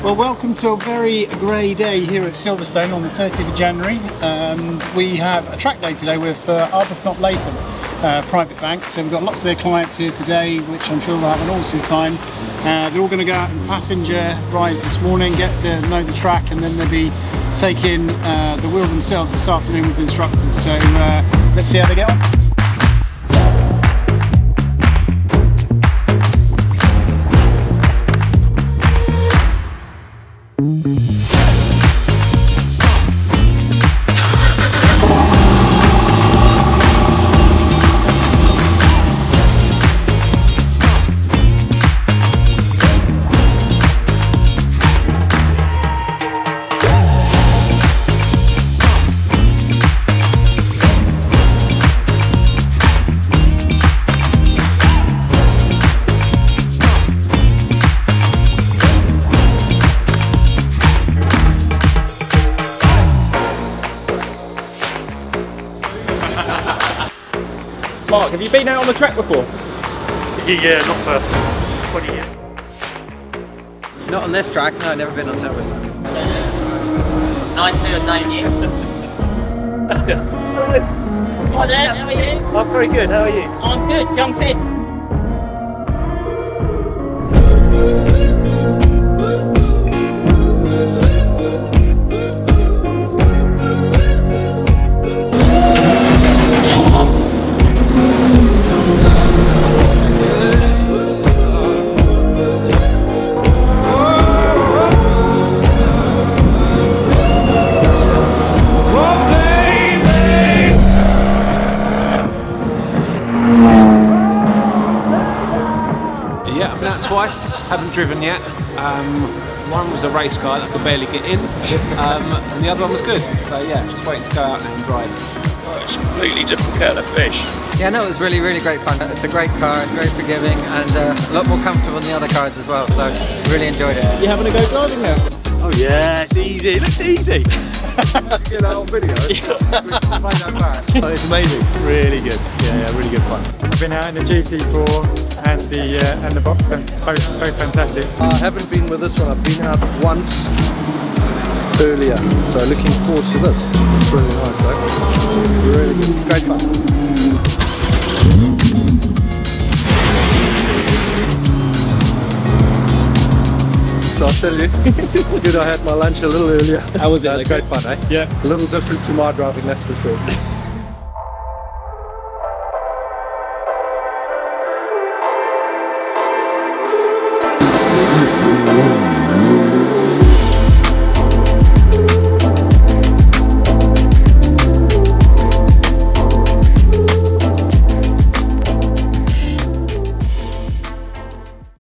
Well, welcome to a very grey day here at Silverstone on the 30th of January. We have a track day today with Arbuthnot Latham private bank. So we've got lots of their clients here today, which I'm sure will have an awesome time. They're all going to go out and passenger rides this morning, get to know the track, and then they'll be taking the wheel themselves this afternoon with instructors. So let's see how they get on. Mark, have you been out on the track before? Yeah, not for 20 years. Not on this track, no, I've never been on Silverstone. Nice to have known you. Hi there, how are you? I'm very good, how are you? I'm good, jump in. Yeah, I've been out twice, haven't driven yet. One was a race car that I could barely get in, and the other one was good. So yeah, just waiting to go out and drive. Oh, it's a completely different kettle of fish. Yeah, no, it was really great fun. It's a great car, it's very forgiving and a lot more comfortable than the other cars as well, so really enjoyed it. You having a go driving now? Oh yeah, it's easy, it looks easy. Get that on video. Oh, it's amazing, really good. Yeah, really good fun. I've been out in the GT4 and the box, and both fantastic. I haven't been with this one. I've been out once earlier, so looking forward to this. It's really nice, though. Really good. It's great fun. So I'll tell you, good I had my lunch a little earlier. How was it? It's great fun, eh? Yeah. A little different to my driving, that's for sure.